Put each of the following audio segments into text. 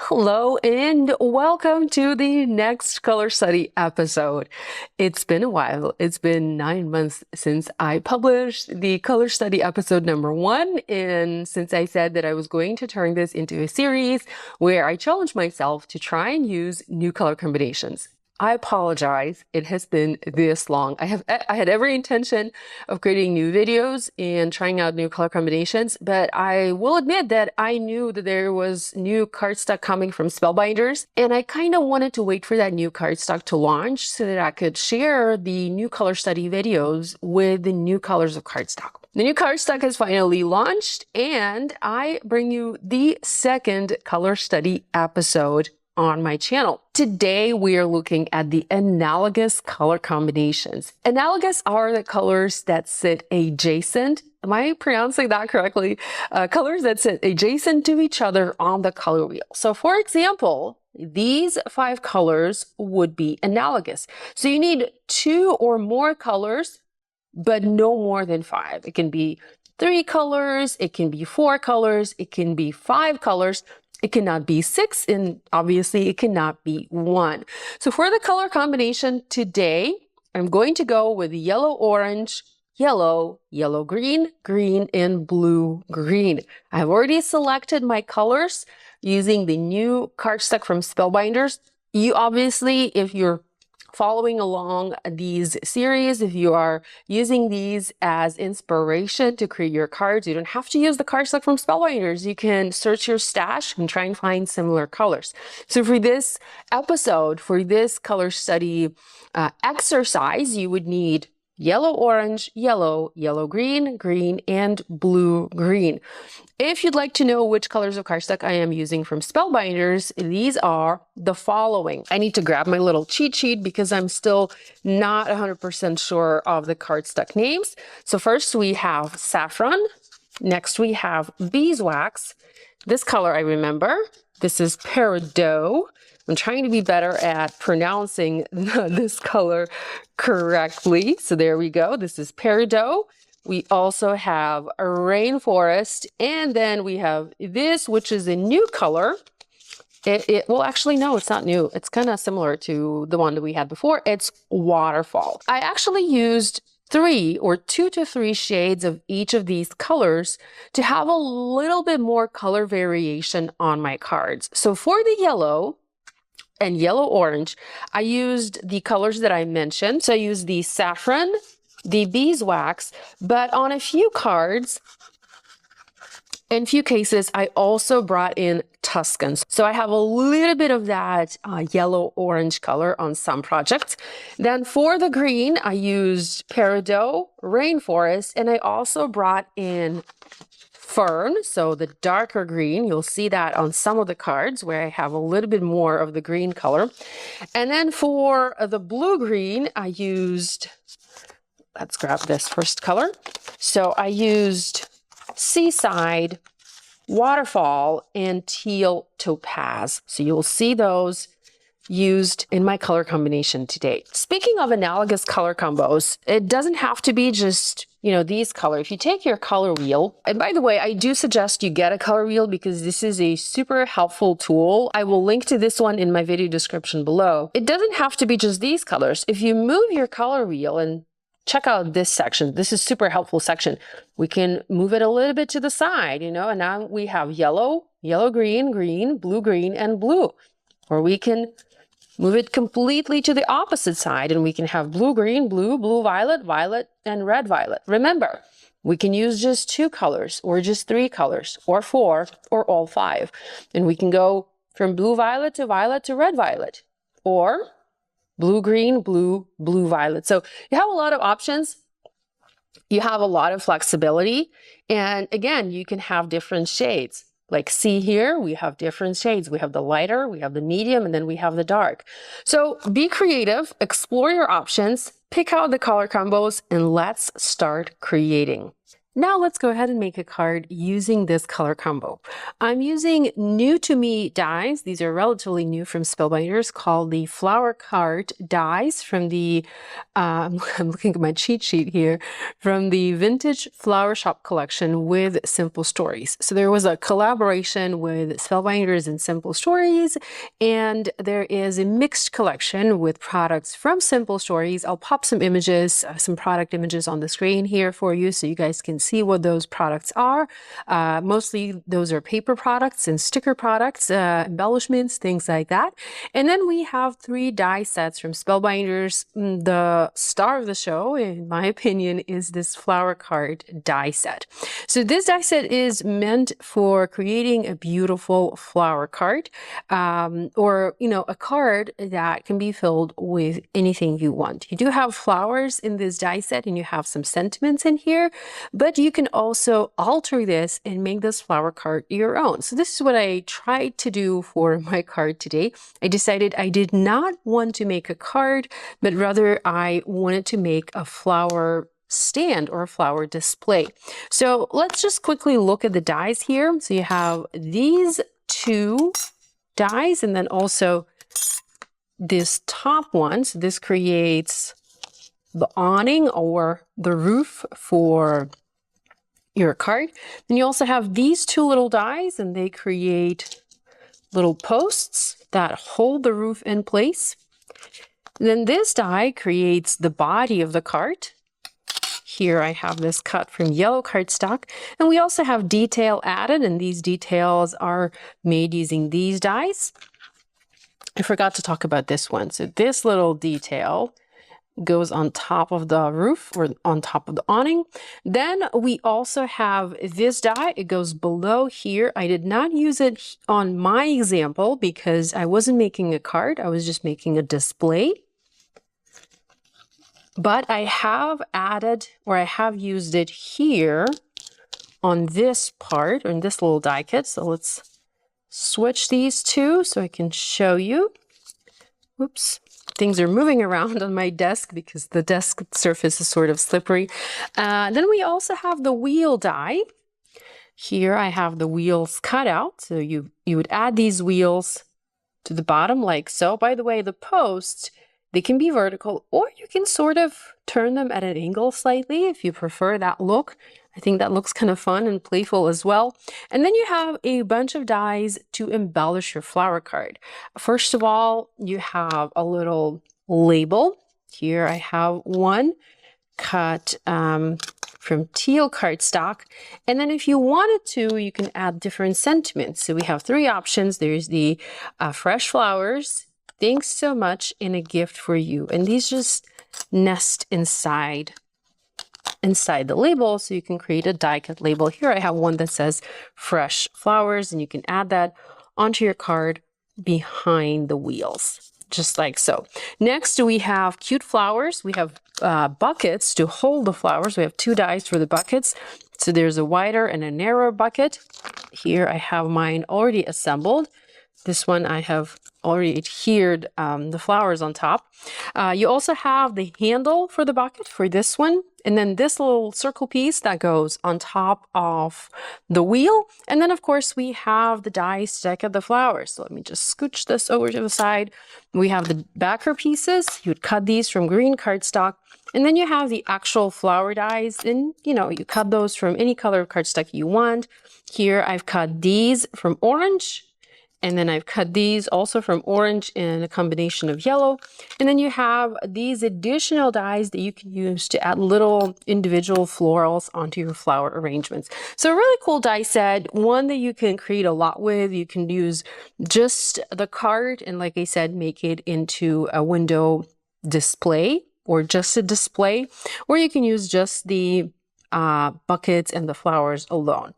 Hello and welcome to the next color study episode. It's been a while. It's been 9 months since I published the color study episode #1, and since I said that I was going to turn this into a series where I challenge myself to try and use new color combinations. I apologize. It has been this long. I had every intention of creating new videos and trying out new color combinations, but I will admit that I knew that there was new cardstock coming from Spellbinders, and I kind of wanted to wait for that new cardstock to launch so that I could share the new color study videos with the new colors of cardstock. The new cardstock has finally launched, and I bring you the second color study episode on my channel. Today, we are looking at the analogous color combinations. Analogous are the colors that sit adjacent. Am I pronouncing that correctly? Colors that sit adjacent to each other on the color wheel. So for example, these 5 colors would be analogous. So you need 2 or more colors, but no more than 5. It can be 3 colors, it can be 4 colors, it can be 5 colors. It cannot be 6, and obviously it cannot be 1. So for the color combination today, I'm going to go with yellow-orange, yellow, yellow-green, green, and blue-green. I've already selected my colors using the new cardstock from Spellbinders. You obviously, if you're following along these series, if you are using these as inspiration to create your cards, you don't have to use the cardstock from Spellbinders. You can search your stash and try and find similar colors. So for this episode, for this color study exercise, you would need yellow-orange, yellow, yellow-green, green, and blue-green. If you'd like to know which colors of cardstock I am using from Spellbinders, these are the following. I need to grab my little cheat sheet because I'm still not 100% sure of the cardstock names. So first we have saffron. Next we have beeswax. This color I remember. This is peridot. I'm trying to be better at pronouncing this color correctly. So there we go. This is peridot. We also have a rainforest, and then we have this, which is a new color. Well, actually, no, it's not new. It's kind of similar to the one that we had before. It's waterfall. I actually used 2 to 3 shades of each of these colors to have a little bit more color variation on my cards. So for the yellow and yellow-orange, I used the colors that I mentioned. So I used the saffron, the beeswax, but on a few cards, in few cases, I also brought in Tuscans. So I have a little bit of that yellow-orange color on some projects. Then for the green, I used peridot, rainforest, and I also brought in fern, so the darker green. You'll see that on some of the cards where I have a little bit more of the green color. And then for the blue-green, I used, let's grab this first color. So I used seaside, waterfall, and teal topaz. So you'll see those used in my color combination today. Speaking of analogous color combos, it doesn't have to be just, these colors. If you take your color wheel, and by the way, I do suggest you get a color wheel because this is a super helpful tool. I will link to this one in my video description below. It doesn't have to be just these colors. If you move your color wheel and check out this section, this is super helpful section. We can move it a little bit to the side, and now we have yellow, yellow-green, green, blue-green, and blue. Or we can move it completely to the opposite side and we can have blue-green, blue, blue-violet, violet, and red-violet. Remember, we can use just 2 colors or just 3 colors or 4 or all 5. And we can go from blue-violet to red-violet or blue-green, blue, blue-violet. So you have a lot of options. You have a lot of flexibility. And again, you can have different shades. Like see here, we have different shades. We have the lighter, we have the medium, and then we have the dark. So be creative, explore your options, pick out the color combos, and let's start creating. Now let's go ahead and make a card using this color combo. I'm using new to me dies. These are relatively new from Spellbinders, called the Flower Card dies from the, I'm looking at my cheat sheet here, from the Vintage Flower Shop collection with Simple Stories. So there was a collaboration with Spellbinders and Simple Stories, and there is a mixed collection with products from Simple Stories. I'll pop some images, some product images on the screen here for you so you guys can see what those products are. Mostly those are paper products and sticker products, embellishments, things like that. And then we have 3 die sets from Spellbinders. The star of the show, in my opinion, is this flower card die set. So this die set is meant for creating a beautiful flower card, or, you know, a card that can be filled with anything you want. You do have flowers in this die set and you have some sentiments in here, but you can also alter this and make this flower card your own. So this is what I tried to do for my card today. I decided I did not want to make a card, but rather I wanted to make a flower stand or a flower display. So let's just quickly look at the dies here. So you have these 2 dies and then also this top one. So this creates the awning or the roof for your card. Then you also have these 2 little dies and they create little posts that hold the roof in place. And then this die creates the body of the card. Here I have this cut from yellow cardstock, and we also have detail added, and these details are made using these dies. I forgot to talk about this one. So this little detail goes on top of the roof or on top of the awning. Then we also have this die. It goes below here. I did not use it on my example because I wasn't making a card. I was just making a display. But I have added, or I have used it here on this part, or in this little die kit. So let's switch these 2 so I can show you. Oops, things are moving around on my desk because the desk surface is sort of slippery. Then we also have the wheel die. Here I have the wheels cut out. So you would add these wheels to the bottom like so. By the way, the posts, they can be vertical, or you can sort of turn them at an angle slightly if you prefer that look. I think that looks kind of fun and playful as well. And then you have a bunch of dies to embellish your flower card. First of all, you have a little label. Here I have one cut from teal cardstock. And then if you wanted to, you can add different sentiments. So we have 3 options. There's the fresh flowers, thanks so much, and a gift for you. And these just nest inside the label, so you can create a die cut label. Here I have one that says fresh flowers, and you can add that onto your card behind the wheels, just like so. Next, we have cute flowers. We have buckets to hold the flowers. We have 2 dies for the buckets. So there's a wider and a narrower bucket. Here I have mine already assembled. This one I have already adhered the flowers on top. You also have the handle for the bucket for this one. And then this little circle piece that goes on top of the wheel. And then of course we have the dies to deck out the flowers. So let me just scooch this over to the side. We have the backer pieces. You would cut these from green cardstock. And then you have the actual flower dies, and you cut those from any color of cardstock you want. Here I've cut these from orange. And then I've cut these also from orange in a combination of yellow. And then you have these additional dies that you can use to add little individual florals onto your flower arrangements. So a really cool die set, one that you can create a lot with. You can use just the card and, like I said, make it into a window display or just a display, or you can use just the buckets and the flowers alone.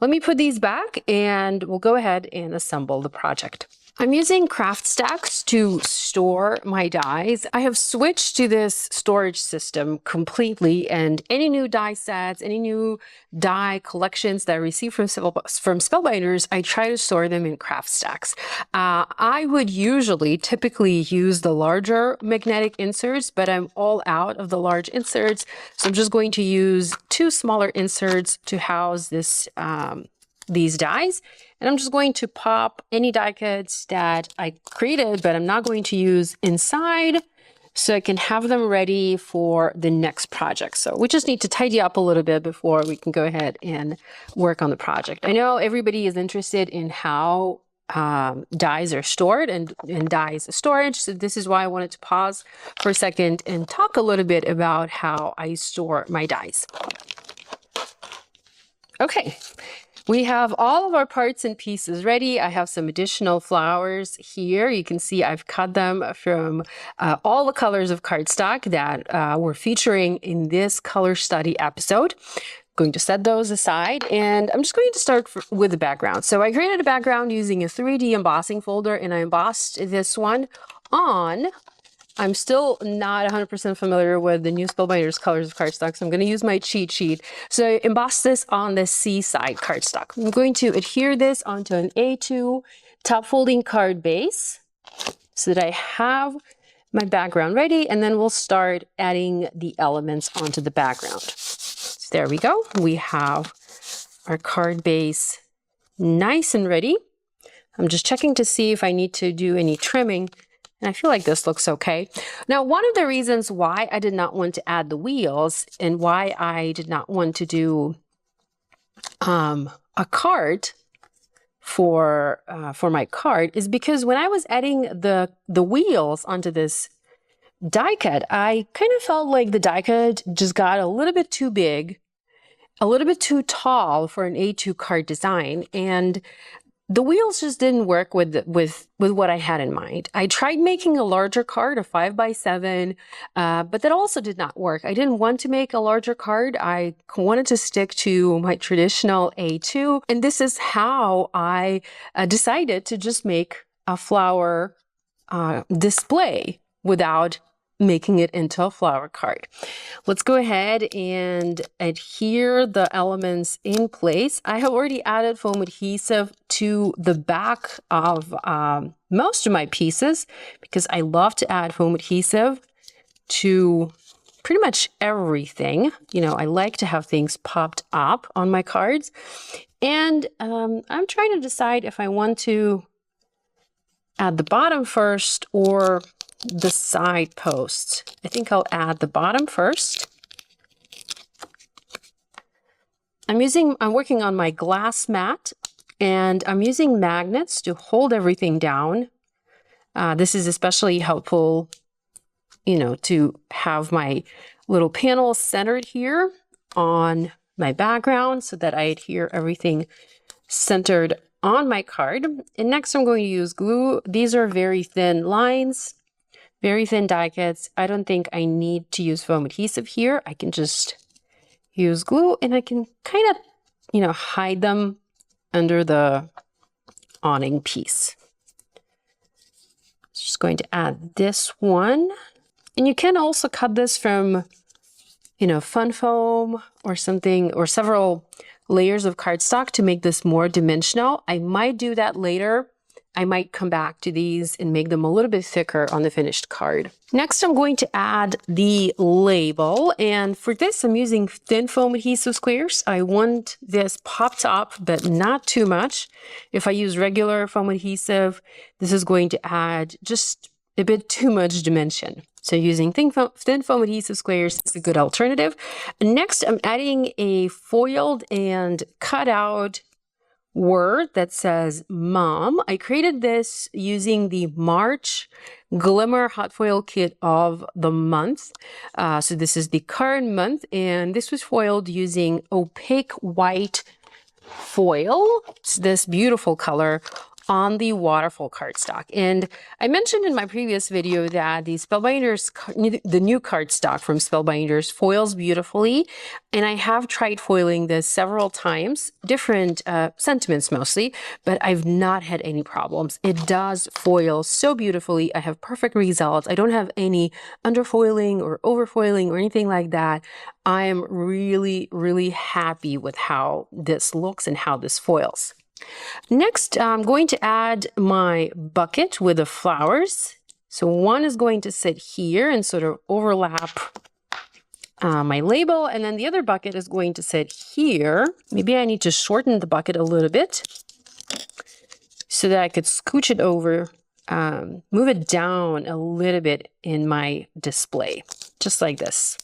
Let me put these back and we'll go ahead and assemble the project. I'm using craft stacks to store my dies. I have switched to this storage system completely, and any new die sets, any new die collections that I receive from Spellbinders, I try to store them in craft stacks. I would typically use the larger magnetic inserts, but I'm all out of the large inserts, so I'm just going to use 2 smaller inserts to house these dies. And I'm just going to pop any die cuts that I created, but I'm not going to use inside, so I can have them ready for the next project. So we just need to tidy up a little bit before we can go ahead and work on the project. I know everybody is interested in how dies are stored and dies storage. So this is why I wanted to pause for a second and talk a little bit about how I store my dies. Okay. We have all of our parts and pieces ready. I have some additional flowers here. You can see I've cut them from all the colors of cardstock that we're featuring in this color study episode. I'm going to set those aside, and I'm just going to start with the background. So I created a background using a 3D embossing folder, and I embossed this one on. I'm still not 100% familiar with the new Spellbinders colors of cardstock, so I'm going to use my cheat sheet. So I embossed this on the C-side cardstock. I'm going to adhere this onto an A2 top folding card base so that I have my background ready, and then we'll start adding the elements onto the background. So there we go. We have our card base nice and ready. I'm just checking to see if I need to do any trimming. And I feel like this looks okay. Now, one of the reasons why I did not want to add the wheels and why I did not want to do a card for my card is because when I was adding the wheels onto this die cut, I kind of felt like the die cut just got a little bit too big, a little bit too tall for an A2 card design, and the wheels just didn't work with what I had in mind. I tried making a larger card, a 5x7, but that also did not work. I didn't want to make a larger card. I wanted to stick to my traditional A2, and this is how I decided to just make a flower display without making it into a flower card. Let's go ahead and adhere the elements in place. I have already added foam adhesive to the back of most of my pieces because I love to add foam adhesive to pretty much everything. You know, I like to have things popped up on my cards. And I'm trying to decide if I want to add the bottom first or the side posts. I think I'll add the bottom first. I'm working on my glass mat, and I'm using magnets to hold everything down. This is especially helpful, you know, to have my little panel centered here on my background so that I adhere everything centered on my card. And next I'm going to use glue. These are very thin lines. Very thin die cuts. I don't think I need to use foam adhesive here. I can just use glue, and I can kind of, you know, hide them under the awning piece. Just going to add this one. And you can also cut this from, you know, fun foam or something, or several layers of cardstock to make this more dimensional. I might do that later. I might come back to these and make them a little bit thicker on the finished card. Next, I'm going to add the label. And for this, I'm using thin foam adhesive squares. I want this popped up, but not too much. If I use regular foam adhesive, this is going to add just a bit too much dimension. So using thin foam adhesive squares is a good alternative. Next, I'm adding a foiled and cut out word that says Mom. I created this using the March Glimmer Hot Foil Kit of the month. So this is the current month, and this was foiled using opaque white foil. It's this beautiful color on the waterfall cardstock. And I mentioned in my previous video that the Spellbinders, the new cardstock from Spellbinders foils beautifully. And I have tried foiling this several times, different sentiments mostly, but I've not had any problems. It does foil so beautifully. I have perfect results. I don't have any underfoiling or overfoiling or anything like that. I am really, really happy with how this looks and how this foils. Next, I'm going to add my bucket with the flowers. So one is going to sit here and sort of overlap my label, and then the other bucket is going to sit here. Maybe I need to shorten the bucket a little bit so that I could scooch it over, move it down a little bit in my display, just like this.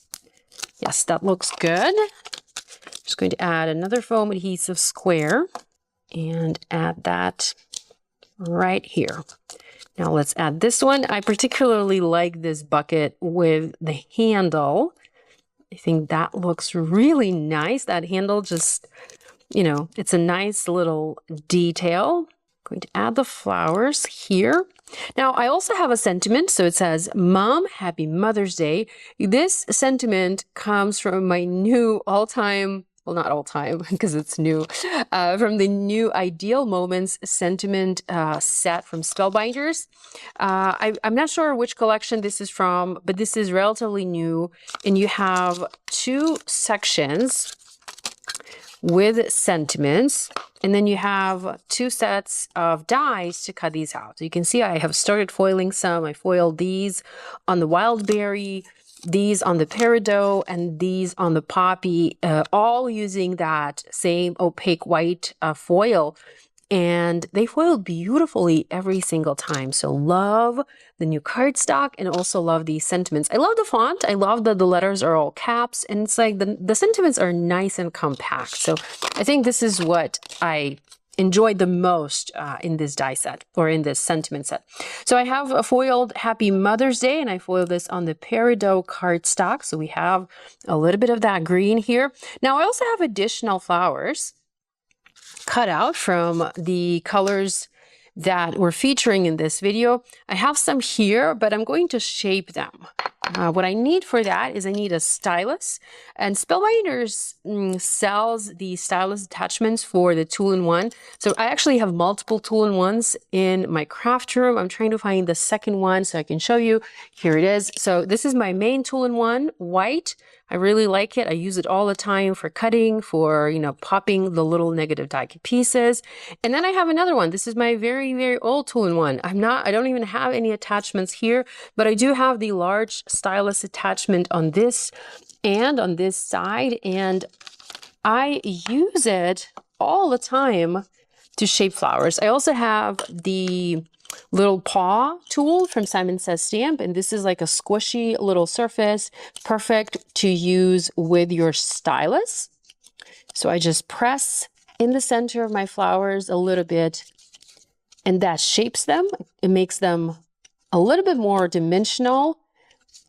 Yes, that looks good. Just going to add another foam adhesive square and add that right here. Now let's add this one. I particularly like this bucket with the handle. I think that looks really nice. That handle just, you know, it's a nice little detail. I'm going to add the flowers here. Now I also have a sentiment. So it says, Mom, happy Mother's Day. This sentiment comes from my new all-time, well, not all time because it's new, from the new Ideal Moments sentiment set from Spellbinders. I'm not sure which collection this is from, but this is relatively new. And you have two sections with sentiments, and then you have two sets of dies to cut these out. So you can see I have started foiling some. I foiled these on the wild berry, these on the peridot, and these on the poppy, all using that same opaque white foil. And they foiled beautifully every single time. So love the new cardstock and also love these sentiments. I love the font. I love that the letters are all caps, and it's like the sentiments are nice and compact. So I think this is what I enjoyed the most in this die set, or in this sentiment set. So I have a foiled Happy Mother's Day, and I foiled this on the peridot cardstock. So we have a little bit of that green here. Now I also have additional flowers cut out from the colors that we're featuring in this video. I have some here, but I'm going to shape them. What I need for that is I need a stylus, and Spellbinders sells the stylus attachments for the two-in-one. So I actually have multiple two-in-ones in my craft room. I'm trying to find the second one so I can show you. Here it is. So this is my main two-in-one, white. I really like it. I use it all the time for cutting, for, you know, popping the little negative die cut pieces. And then I have another one. This is my very, very old two-in-one. I don't even have any attachments here, but I do have the large stylus attachment on this and on this side. And I use it all the time to shape flowers. I also have the little paw tool from Simon Says Stamp, and this is like a squishy little surface, perfect to use with your stylus. So I just press in the center of my flowers a little bit, and that shapes them. It makes them a little bit more dimensional.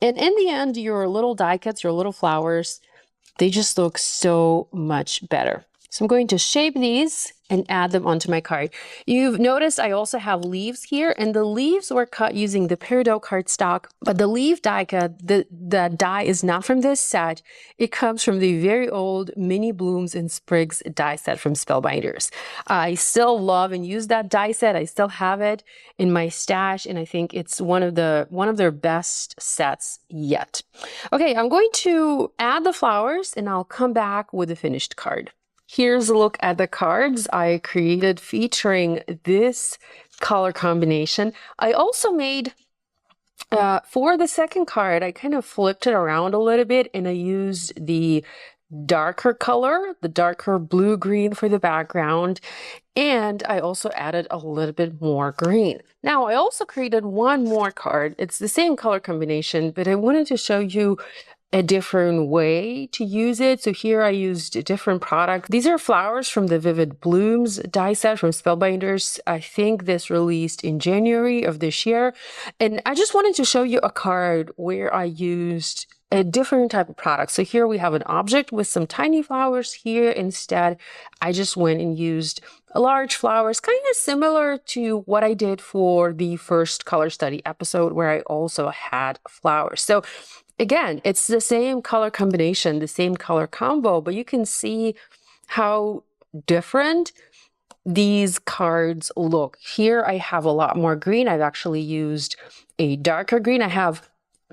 And in the end, your little die cuts, your little flowers, they just look so much better. So I'm going to shape these and add them onto my card. You've noticed I also have leaves here, and the leaves were cut using the peridot cardstock, but the leaf die cut, the die is not from this set. It comes from the very old Mini Blooms and Sprigs die set from Spellbinders. I still love and use that die set. I still have it in my stash, and I think it's one of their best sets yet. Okay, I'm going to add the flowers, and I'll come back with the finished card. Here's a look at the cards I created featuring this color combination. I also made, for the second card, I kind of flipped it around a little bit, and I used the darker color, the darker blue-green for the background, and I also added a little bit more green. Now, I also created one more card. It's the same color combination, but I wanted to show you a different way to use it. So here I used a different product. These are flowers from the Vivid Blooms die set from Spellbinders. I think this released in January of this year. And I just wanted to show you a card where I used a different type of product. So here we have an object with some tiny flowers. Here instead, I just went and used large flowers, kind of similar to what I did for the first color study episode where I also had flowers. So again, it's the same color combination, the same color combo, but you can see how different these cards look. Here I have a lot more green. I've actually used a darker green. I have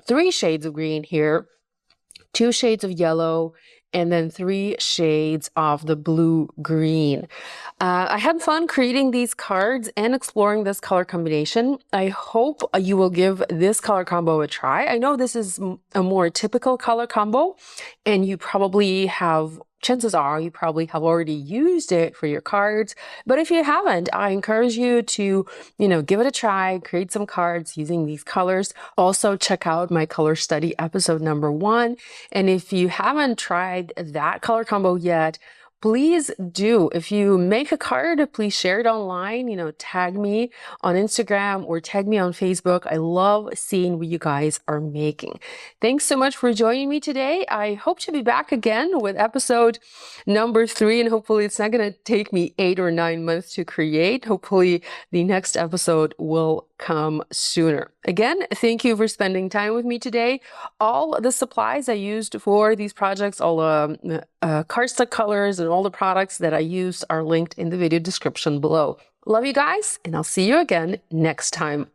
3 shades of green here, 2 shades of yellow, and then 3 shades of the blue-green. I had fun creating these cards and exploring this color combination. I hope you will give this color combo a try. I know this is a more typical color combo, and you probably have, chances are you probably have already used it for your cards. But if you haven't, I encourage you to, give it a try, create some cards using these colors. Also, check out my color study episode number 1. And if you haven't tried that color combo yet, please do. If you make a card, please share it online, tag me on Instagram or tag me on Facebook. I love seeing what you guys are making. Thanks so much for joining me today. I hope to be back again with episode number 3, and hopefully it's not going to take me 8 or 9 months to create. Hopefully the next episode will come sooner. Again, thank you for spending time with me today. All the supplies I used for these projects, all cardstock colors and all the products that I used are linked in the video description below. Love you guys, and I'll see you again next time.